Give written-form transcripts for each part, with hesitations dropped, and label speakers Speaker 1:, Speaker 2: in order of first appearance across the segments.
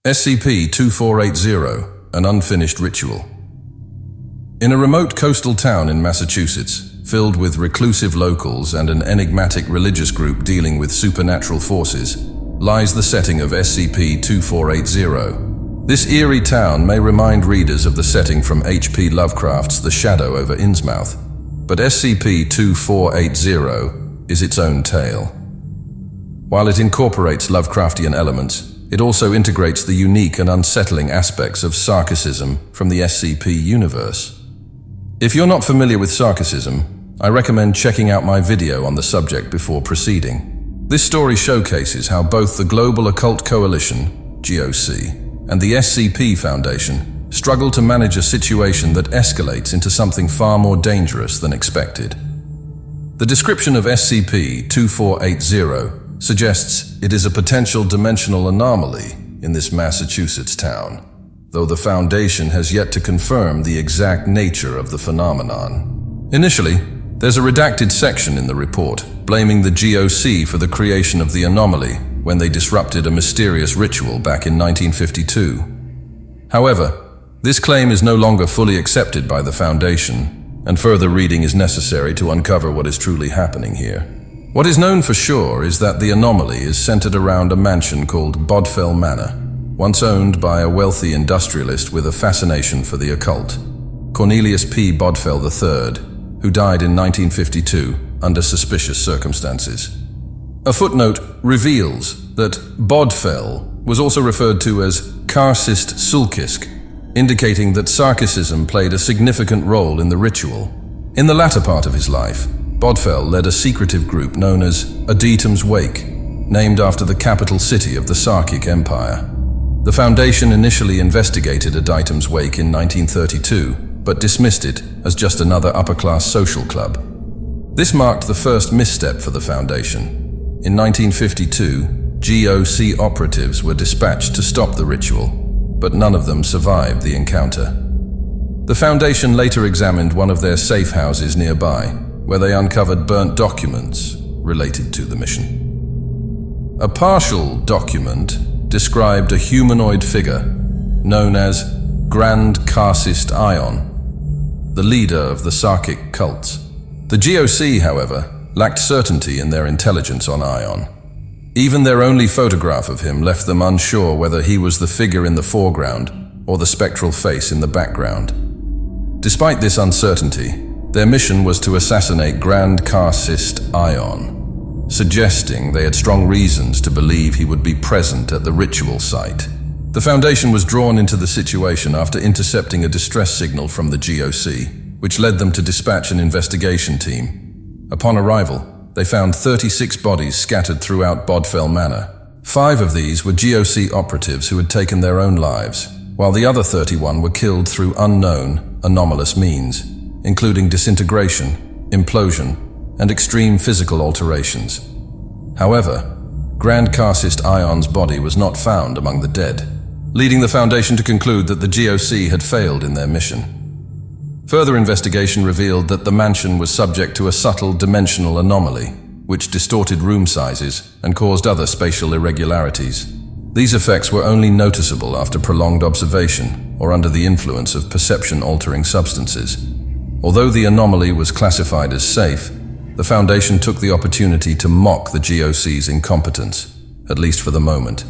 Speaker 1: SCP-2480, an unfinished ritual. In a remote coastal town in Massachusetts, filled with reclusive locals and an enigmatic religious group dealing with supernatural forces, lies the setting of SCP-2480. This eerie town may remind readers of the setting from H.P. Lovecraft's The Shadow over Innsmouth, but SCP-2480 is its own tale. While it incorporates Lovecraftian elements, it also integrates the unique and unsettling aspects of Sarkicism from the SCP universe. If you're not familiar with Sarkicism, I recommend checking out my video on the subject before proceeding. This story showcases how both the Global Occult Coalition, GOC, and the SCP Foundation struggle to manage a situation that escalates into something far more dangerous than expected. The description of SCP-2480 suggests it is a potential dimensional anomaly in this Massachusetts town, though the Foundation has yet to confirm the exact nature of the phenomenon. Initially, there's a redacted section in the report blaming the GOC for the creation of the anomaly when they disrupted a mysterious ritual back in 1952. However, this claim is no longer fully accepted by the Foundation, and further reading is necessary to uncover what is truly happening here. What is known for sure is that the anomaly is centered around a mansion called Bodfell Manor, once owned by a wealthy industrialist with a fascination for the occult, Cornelius P. Bodfell III, who died in 1952 under suspicious circumstances. A footnote reveals that Bodfell was also referred to as Karcist Sulkisk, indicating that Sarkicism played a significant role in the ritual. In the latter part of his life, Bodfell led a secretive group known as Adetum's Wake, named after the capital city of the Sarkic Empire. The Foundation initially investigated Adetum's Wake in 1932, but dismissed it as just another upper-class social club. This marked the first misstep for the Foundation. In 1952, GOC operatives were dispatched to stop the ritual, but none of them survived the encounter. The Foundation later examined one of their safe houses nearby, where they uncovered burnt documents related to the mission. A partial document described a humanoid figure known as Grand Karcist Ion, the leader of the Sarkic cults. The GOC, however, lacked certainty in their intelligence on Ion. Even their only photograph of him left them unsure whether he was the figure in the foreground or the spectral face in the background. Despite this uncertainty, their mission was to assassinate Grand Karcist Ion, suggesting they had strong reasons to believe he would be present at the ritual site. The Foundation was drawn into the situation after intercepting a distress signal from the GOC, which led them to dispatch an investigation team. Upon arrival, they found 36 bodies scattered throughout Bodfell Manor. 5 of these were GOC operatives who had taken their own lives, while the other 31 were killed through unknown, anomalous means, including disintegration, implosion, and extreme physical alterations. However, Grand Karcist Ion's body was not found among the dead, leading the Foundation to conclude that the GOC had failed in their mission. Further investigation revealed that the mansion was subject to a subtle dimensional anomaly, which distorted room sizes and caused other spatial irregularities. These effects were only noticeable after prolonged observation or under the influence of perception-altering substances. Although the anomaly was classified as safe, the Foundation took the opportunity to mock the GOC's incompetence, at least for the moment.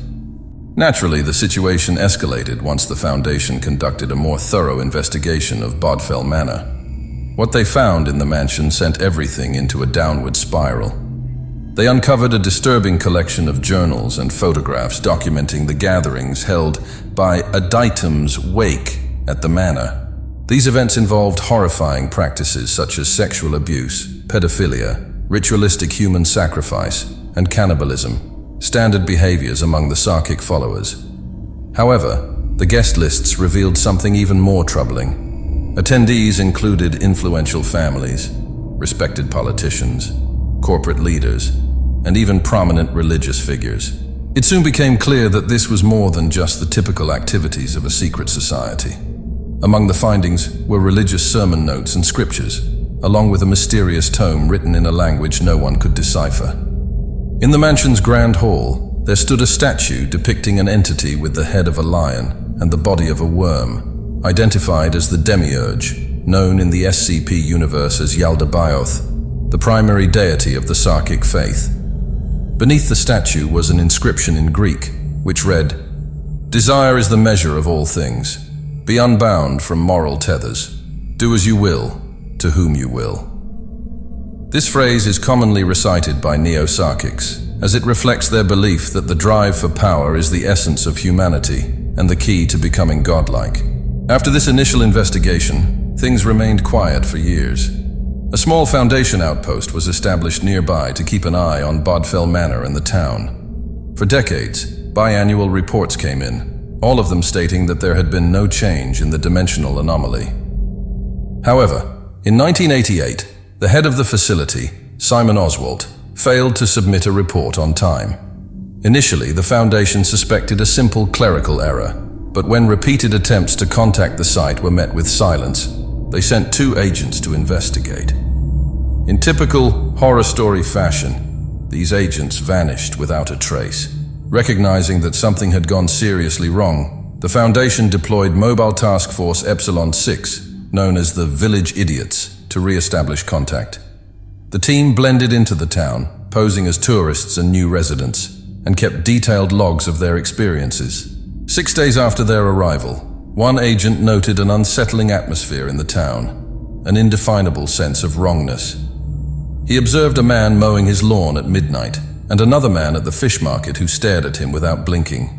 Speaker 1: Naturally, the situation escalated once the Foundation conducted a more thorough investigation of Bodfell Manor. What they found in the mansion sent everything into a downward spiral. They uncovered a disturbing collection of journals and photographs documenting the gatherings held by Adetum's Wake at the manor. These events involved horrifying practices such as sexual abuse, pedophilia, ritualistic human sacrifice, and cannibalism, standard behaviors among the Sarkic followers. However, the guest lists revealed something even more troubling. Attendees included influential families, respected politicians, corporate leaders, and even prominent religious figures. It soon became clear that this was more than just the typical activities of a secret society. Among the findings were religious sermon notes and scriptures, along with a mysterious tome written in a language no one could decipher. In the mansion's grand hall, there stood a statue depicting an entity with the head of a lion and the body of a worm, identified as the Demiurge, known in the SCP universe as Yaldabaoth, the primary deity of the Sarkic faith. Beneath the statue was an inscription in Greek, which read, "Desire is the measure of all things. Be unbound from moral tethers. Do as you will, to whom you will." This phrase is commonly recited by Neo-Sarkics, as it reflects their belief that the drive for power is the essence of humanity and the key to becoming godlike. After this initial investigation, things remained quiet for years. A small Foundation outpost was established nearby to keep an eye on Bodfell Manor and the town. For decades, biannual reports came in, all of them stating that there had been no change in the dimensional anomaly. However, in 1988, the head of the facility, Simon Oswalt, failed to submit a report on time. Initially, the Foundation suspected a simple clerical error, but when repeated attempts to contact the site were met with silence, they sent 2 agents to investigate. In typical horror story fashion, these agents vanished without a trace. Recognizing that something had gone seriously wrong, the Foundation deployed Mobile Task Force Epsilon 6, known as the Village Idiots, to re-establish contact. The team blended into the town, posing as tourists and new residents, and kept detailed logs of their experiences. 6 days after their arrival, one agent noted an unsettling atmosphere in the town, an indefinable sense of wrongness. He observed a man mowing his lawn at midnight, and another man at the fish market who stared at him without blinking.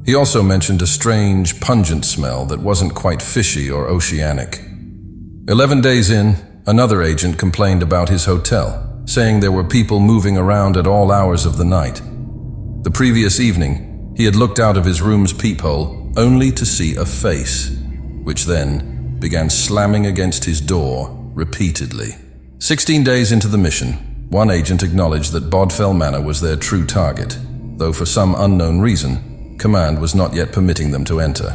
Speaker 1: He also mentioned a strange, pungent smell that wasn't quite fishy or oceanic. 11 days in, another agent complained about his hotel, saying there were people moving around at all hours of the night. The previous evening, he had looked out of his room's peephole only to see a face, which then began slamming against his door repeatedly. 16 days into the mission, one agent acknowledged that Bodfell Manor was their true target, though for some unknown reason, Command was not yet permitting them to enter.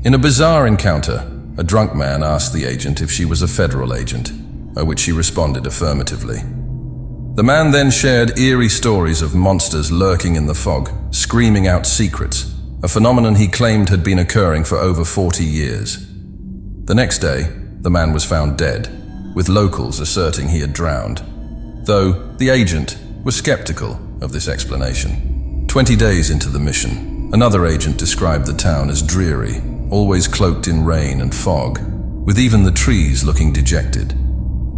Speaker 1: In a bizarre encounter, a drunk man asked the agent if she was a federal agent, by which she responded affirmatively. The man then shared eerie stories of monsters lurking in the fog, screaming out secrets, a phenomenon he claimed had been occurring for over 40 years. The next day, the man was found dead, with locals asserting he had drowned, though the agent was skeptical of this explanation. 20 days into the mission, another agent described the town as dreary, always cloaked in rain and fog, with even the trees looking dejected.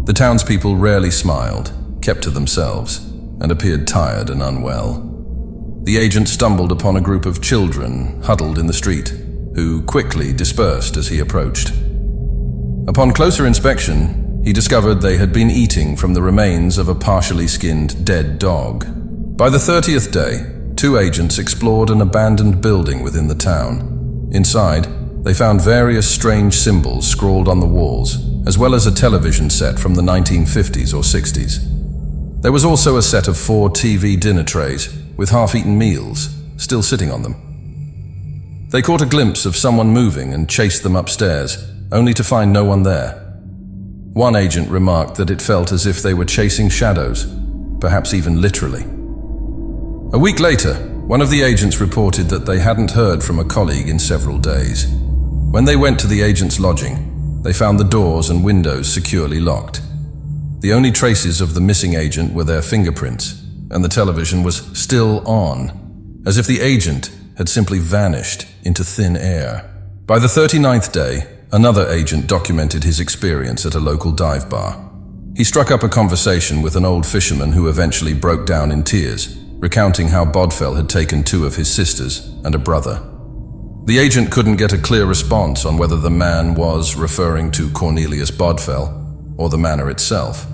Speaker 1: The townspeople rarely smiled, kept to themselves, and appeared tired and unwell. The agent stumbled upon a group of children huddled in the street, who quickly dispersed as he approached. Upon closer inspection, he discovered they had been eating from the remains of a partially skinned dead dog. By the 30th day, 2 agents explored an abandoned building within the town. Inside, they found various strange symbols scrawled on the walls, as well as a television set from the 1950s or 60s. There was also a set of 4 TV dinner trays with half-eaten meals still sitting on them. They caught a glimpse of someone moving and chased them upstairs, only to find no one there. One agent remarked that it felt as if they were chasing shadows, perhaps even literally. A week later, one of the agents reported that they hadn't heard from a colleague in several days. When they went to the agent's lodging, they found the doors and windows securely locked. The only traces of the missing agent were their fingerprints, and the television was still on, as if the agent had simply vanished into thin air. By the 39th day, another agent documented his experience at a local dive bar. He struck up a conversation with an old fisherman who eventually broke down in tears, recounting how Bodfell had taken 2 of his sisters and a brother. The agent couldn't get a clear response on whether the man was referring to Cornelius Bodfell or the manor itself.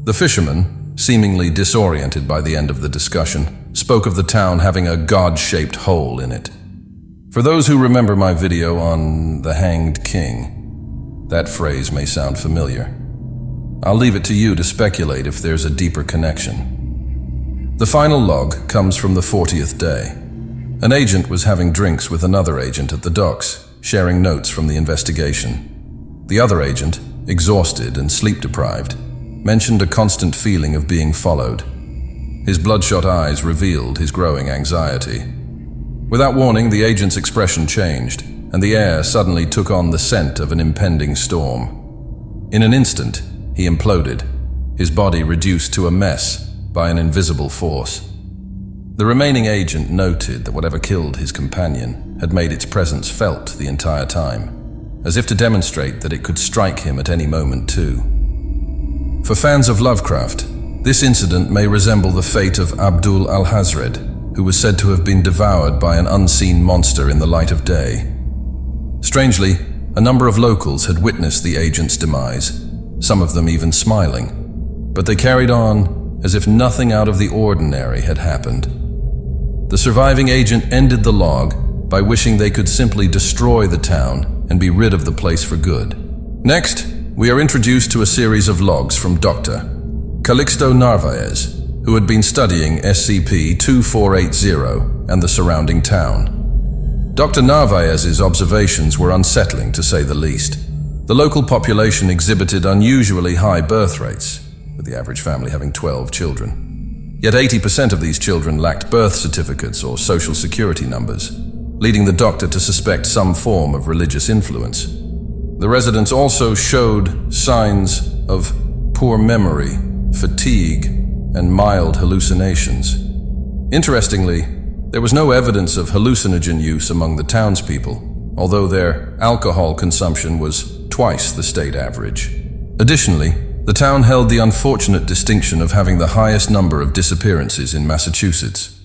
Speaker 1: The fisherman, seemingly disoriented by the end of the discussion, spoke of the town having a god-shaped hole in it. For those who remember my video on the Hanged King, that phrase may sound familiar. I'll leave it to you to speculate if there's a deeper connection. The final log comes from the 40th day. An agent was having drinks with another agent at the docks, sharing notes from the investigation. The other agent, exhausted and sleep-deprived, mentioned a constant feeling of being followed. His bloodshot eyes revealed his growing anxiety. Without warning, the agent's expression changed, and the air suddenly took on the scent of an impending storm. In an instant, he imploded, his body reduced to a mess by an invisible force. The remaining agent noted that whatever killed his companion had made its presence felt the entire time, as if to demonstrate that it could strike him at any moment too. For fans of Lovecraft, this incident may resemble the fate of Abdul al-Hazred, who was said to have been devoured by an unseen monster in the light of day. Strangely, a number of locals had witnessed the agent's demise, some of them even smiling, but they carried on as if nothing out of the ordinary had happened. The surviving agent ended the log by wishing they could simply destroy the town and be rid of the place for good. Next, we are introduced to a series of logs from Dr. Calixto Narvaez, who had been studying SCP-2480 and the surrounding town. Dr. Narvaez's observations were unsettling, to say the least. The local population exhibited unusually high birth rates, with the average family having 12 children. Yet 80% of these children lacked birth certificates or social security numbers, leading the doctor to suspect some form of religious influence. The residents also showed signs of poor memory, fatigue, and mild hallucinations. Interestingly, there was no evidence of hallucinogen use among the townspeople, although their alcohol consumption was twice the state average. Additionally, the town held the unfortunate distinction of having the highest number of disappearances in Massachusetts.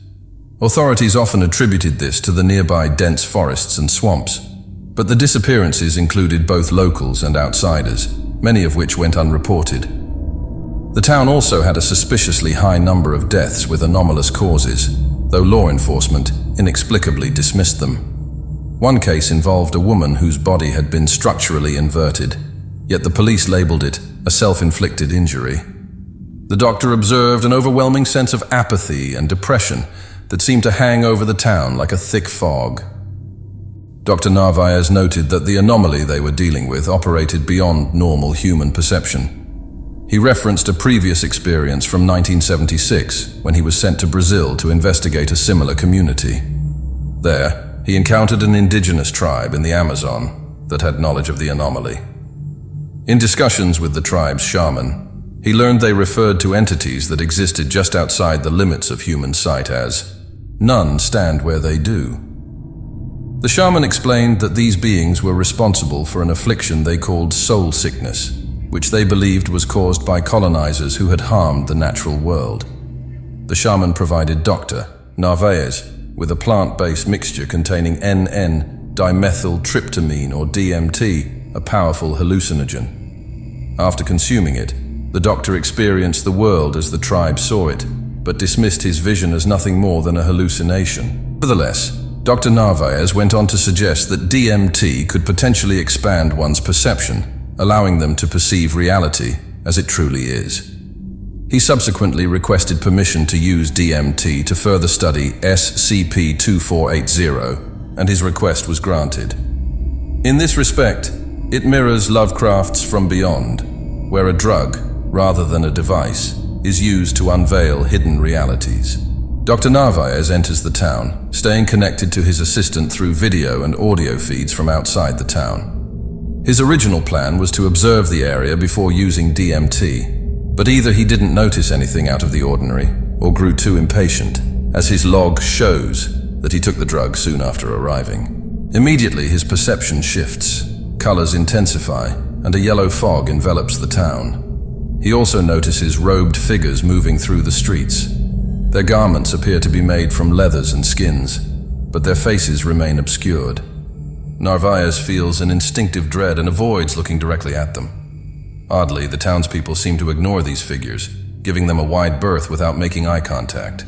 Speaker 1: Authorities often attributed this to the nearby dense forests and swamps, but the disappearances included both locals and outsiders, many of which went unreported. The town also had a suspiciously high number of deaths with anomalous causes, though law enforcement inexplicably dismissed them. One case involved a woman whose body had been structurally inverted, yet the police labeled it a self-inflicted injury. The doctor observed an overwhelming sense of apathy and depression that seemed to hang over the town like a thick fog. Dr. Narvaez noted that the anomaly they were dealing with operated beyond normal human perception. He referenced a previous experience from 1976 when he was sent to Brazil to investigate a similar community. There, he encountered an indigenous tribe in the Amazon that had knowledge of the anomaly. In discussions with the tribe's shaman, he learned they referred to entities that existed just outside the limits of human sight as, "None stand where they do." The shaman explained that these beings were responsible for an affliction they called soul sickness, which they believed was caused by colonizers who had harmed the natural world. The shaman provided Dr. Narvaez with a plant-based mixture containing N,N-dimethyltryptamine or DMT, a powerful hallucinogen. After consuming it, the doctor experienced the world as the tribe saw it, but dismissed his vision as nothing more than a hallucination. Nevertheless, Dr. Narvaez went on to suggest that DMT could potentially expand one's perception, allowing them to perceive reality as it truly is. He subsequently requested permission to use DMT to further study SCP-2480, and his request was granted. In this respect, it mirrors Lovecraft's From Beyond, where a drug, rather than a device, is used to unveil hidden realities. Dr. Narvaez enters the town, staying connected to his assistant through video and audio feeds from outside the town. His original plan was to observe the area before using DMT, but either he didn't notice anything out of the ordinary or grew too impatient, as his log shows that he took the drug soon after arriving. Immediately, his perception shifts, colors intensify, and a yellow fog envelops the town. He also notices robed figures moving through the streets. Their garments appear to be made from leathers and skins, but their faces remain obscured. Narvaez feels an instinctive dread and avoids looking directly at them. Oddly, the townspeople seem to ignore these figures, giving them a wide berth without making eye contact.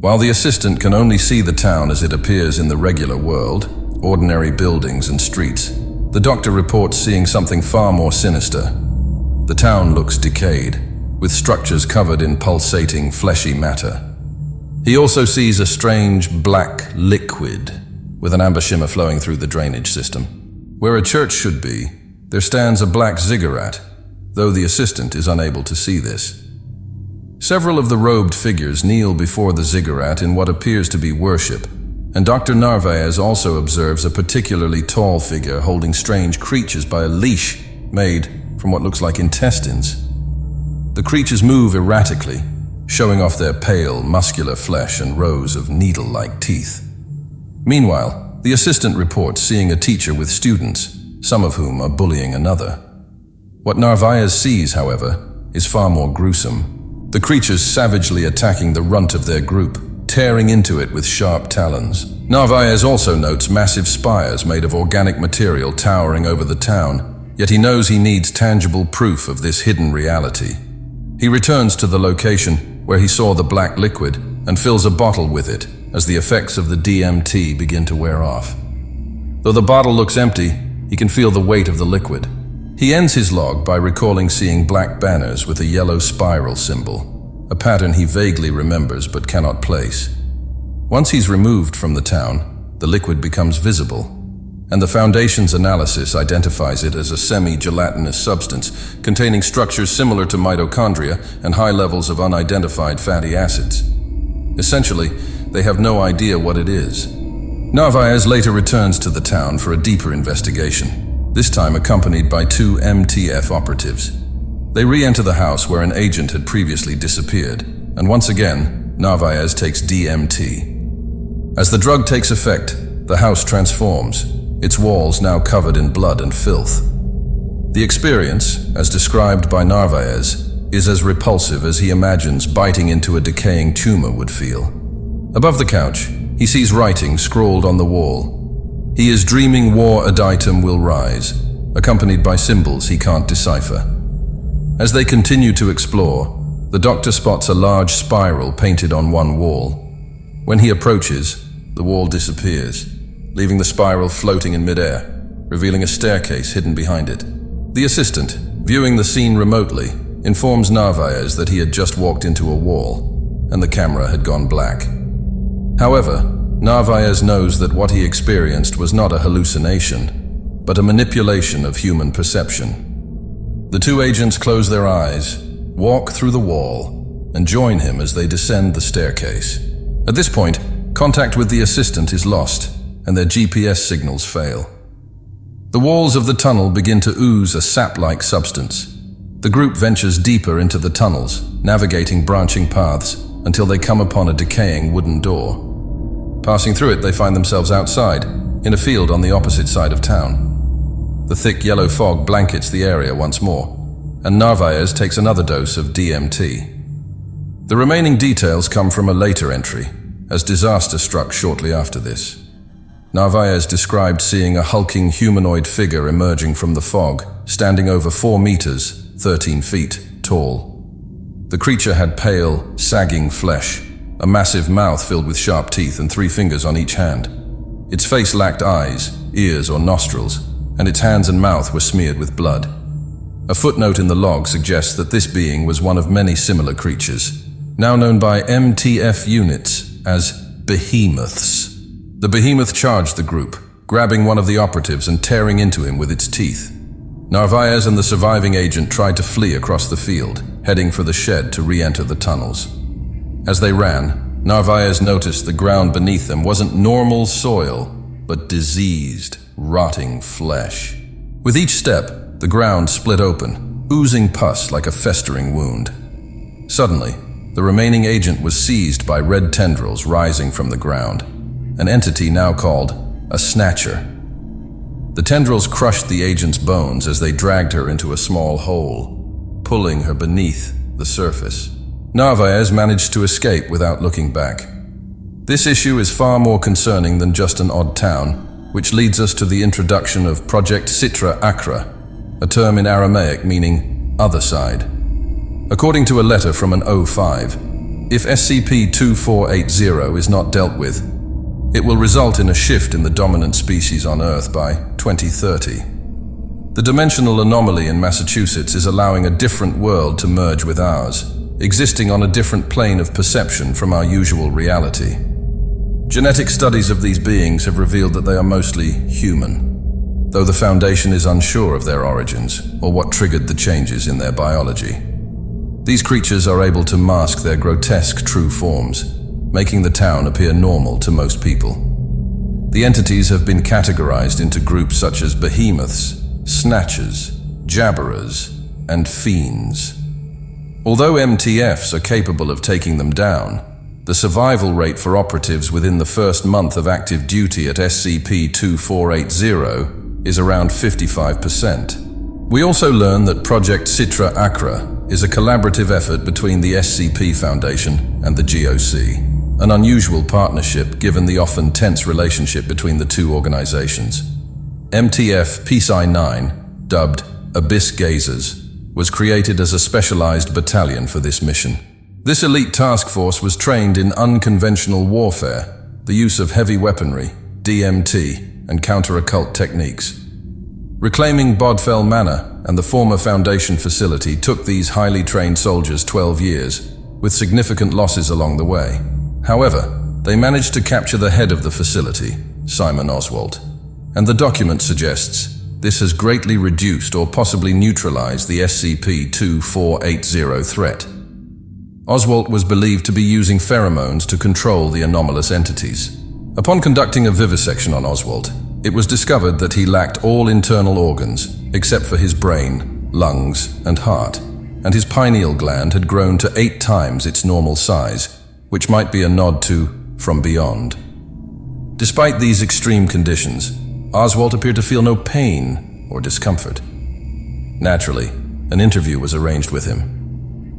Speaker 1: While the assistant can only see the town as it appears in the regular world, ordinary buildings and streets, the doctor reports seeing something far more sinister. The town looks decayed, with structures covered in pulsating, fleshy matter. He also sees a strange black liquid with an amber shimmer flowing through the drainage system. Where a church should be, there stands a black ziggurat, though the assistant is unable to see this. Several of the robed figures kneel before the ziggurat in what appears to be worship, and Dr. Narvaez also observes a particularly tall figure holding strange creatures by a leash made from what looks like intestines. The creatures move erratically, showing off their pale, muscular flesh and rows of needle-like teeth. Meanwhile, the assistant reports seeing a teacher with students, some of whom are bullying another. What Narvaez sees, however, is far more gruesome. The creatures savagely attacking the runt of their group, tearing into it with sharp talons. Narvaez also notes massive spires made of organic material towering over the town, yet he knows he needs tangible proof of this hidden reality. He returns to the location where he saw the black liquid and fills a bottle with it as the effects of the DMT begin to wear off. Though the bottle looks empty, he can feel the weight of the liquid. He ends his log by recalling seeing black banners with a yellow spiral symbol, a pattern he vaguely remembers but cannot place. Once he's removed from the town, the liquid becomes visible, and the Foundation's analysis identifies it as a semi-gelatinous substance containing structures similar to mitochondria and high levels of unidentified fatty acids. Essentially, they have no idea what it is. Narvaez later returns to the town for a deeper investigation, this time accompanied by 2 MTF operatives. They re-enter the house where an agent had previously disappeared, and once again, Narvaez takes DMT. As the drug takes effect, the house transforms, its walls now covered in blood and filth. The experience, as described by Narvaez, is as repulsive as he imagines biting into a decaying tumor would feel. Above the couch, he sees writing scrawled on the wall. He is dreaming war aditum will rise, accompanied by symbols he can't decipher. As they continue to explore, the doctor spots a large spiral painted on one wall. When he approaches, the wall disappears, leaving the spiral floating in midair, revealing a staircase hidden behind it. The assistant, viewing the scene remotely, informs Narvaez that he had just walked into a wall, and the camera had gone black. However, Narvaez knows that what he experienced was not a hallucination, but a manipulation of human perception. The 2 agents close their eyes, walk through the wall, and join him as they descend the staircase. At this point, contact with the assistant is lost, and their GPS signals fail. The walls of the tunnel begin to ooze a sap-like substance. The group ventures deeper into the tunnels, navigating branching paths, until they come upon a decaying wooden door. Passing through it, they find themselves outside, in a field on the opposite side of town. The thick yellow fog blankets the area once more, and Narvaez takes another dose of DMT. The remaining details come from a later entry, as disaster struck shortly after this. Narvaez described seeing a hulking humanoid figure emerging from the fog, standing over 4 meters, 13 feet, tall. The creature had pale, sagging flesh, a massive mouth filled with sharp teeth and 3 fingers on each hand. Its face lacked eyes, ears, or nostrils, and its hands and mouth were smeared with blood. A footnote in the log suggests that this being was one of many similar creatures, now known by MTF units as behemoths. The behemoth charged the group, grabbing one of the operatives and tearing into him with its teeth. Narvaez and the surviving agent tried to flee across the field, heading for the shed to re-enter the tunnels. As they ran, Narvaez noticed the ground beneath them wasn't normal soil, but diseased, rotting flesh. With each step, the ground split open, oozing pus like a festering wound. Suddenly, the remaining agent was seized by red tendrils rising from the ground, an entity now called a snatcher. The tendrils crushed the agent's bones as they dragged her into a small hole, pulling her beneath the surface. Narvaez managed to escape without looking back. This issue is far more concerning than just an odd town, which leads us to the introduction of Project Sitra Akra, a term in Aramaic meaning other side. According to a letter from an O5, if SCP-2480 is not dealt with, it will result in a shift in the dominant species on Earth by 2030. The dimensional anomaly in Massachusetts is allowing a different world to merge with ours, existing on a different plane of perception from our usual reality. Genetic studies of these beings have revealed that they are mostly human, though the Foundation is unsure of their origins or what triggered the changes in their biology. These creatures are able to mask their grotesque true forms, making the town appear normal to most people. The entities have been categorized into groups such as behemoths, snatchers, jabberers, and fiends. Although MTFs are capable of taking them down, the survival rate for operatives within the first month of active duty at SCP-2480 is around 55%. We also learn that Project Citra Acra is a collaborative effort between the SCP Foundation and the GOC, an unusual partnership given the often tense relationship between the two organizations. MTF Peace I-9, dubbed Abyss Gazers, was created as a specialized battalion for this mission. This elite task force was trained in unconventional warfare, the use of heavy weaponry, DMT, and counter-occult techniques. Reclaiming Bodfell Manor and the former Foundation facility took these highly trained soldiers 12 years, with significant losses along the way. However, they managed to capture the head of the facility, Simon Oswald, and the document suggests this has greatly reduced or possibly neutralized the SCP-2480 threat. Oswald was believed to be using pheromones to control the anomalous entities. Upon conducting a vivisection on Oswald, it was discovered that he lacked all internal organs, except for his brain, lungs, and heart, and his pineal gland had grown to 8 times its normal size, which might be a nod to From Beyond. Despite these extreme conditions, Oswald appeared to feel no pain or discomfort. Naturally, an interview was arranged with him.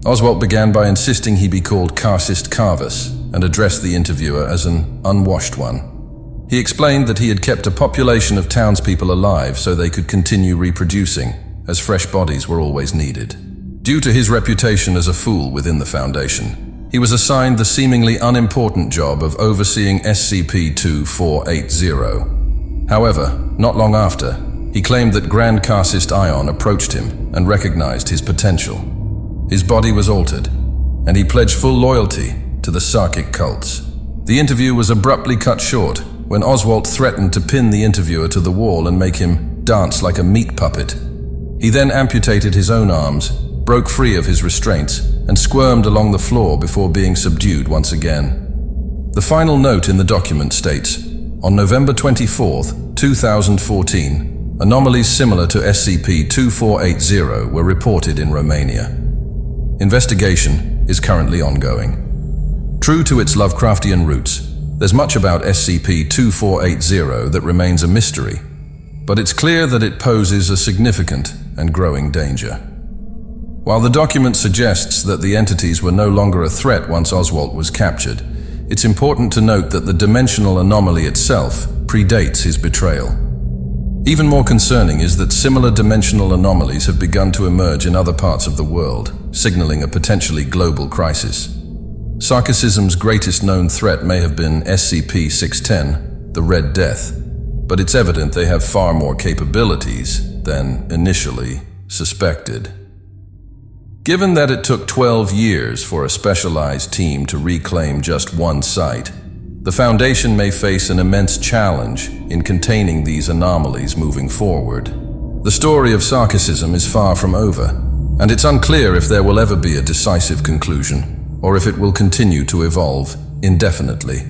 Speaker 1: Oswald began by insisting he be called Carcist Carvus and addressed the interviewer as an unwashed one. He explained that he had kept a population of townspeople alive so they could continue reproducing, as fresh bodies were always needed. Due to his reputation as a fool within the Foundation, he was assigned the seemingly unimportant job of overseeing SCP-2480. However, not long after, he claimed that Grand Carcist Ion approached him and recognized his potential. His body was altered, and he pledged full loyalty to the Sarkic cults. The interview was abruptly cut short when Oswald threatened to pin the interviewer to the wall and make him dance like a meat puppet. He then amputated his own arms, broke free of his restraints, and squirmed along the floor before being subdued once again. The final note in the document states, on November 24, 2014, anomalies similar to SCP-2480 were reported in Romania. Investigation is currently ongoing. True to its Lovecraftian roots, there's much about SCP-2480 that remains a mystery, but it's clear that it poses a significant and growing danger. While the document suggests that the entities were no longer a threat once Oswald was captured, it's important to note that the dimensional anomaly itself predates his betrayal. Even more concerning is that similar dimensional anomalies have begun to emerge in other parts of the world, signaling a potentially global crisis. Sarkicism's greatest known threat may have been SCP-610, the Red Death, but it's evident they have far more capabilities than initially suspected. Given that it took 12 years for a specialized team to reclaim just one site, the Foundation may face an immense challenge in containing these anomalies moving forward. The story of Sarkicism is far from over, and it's unclear if there will ever be a decisive conclusion, or if it will continue to evolve indefinitely.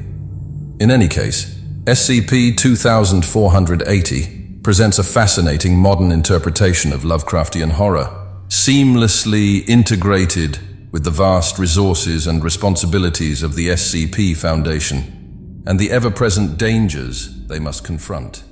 Speaker 1: In any case, SCP-2480 presents a fascinating modern interpretation of Lovecraftian horror, seamlessly integrated with the vast resources and responsibilities of the SCP Foundation and the ever-present dangers they must confront.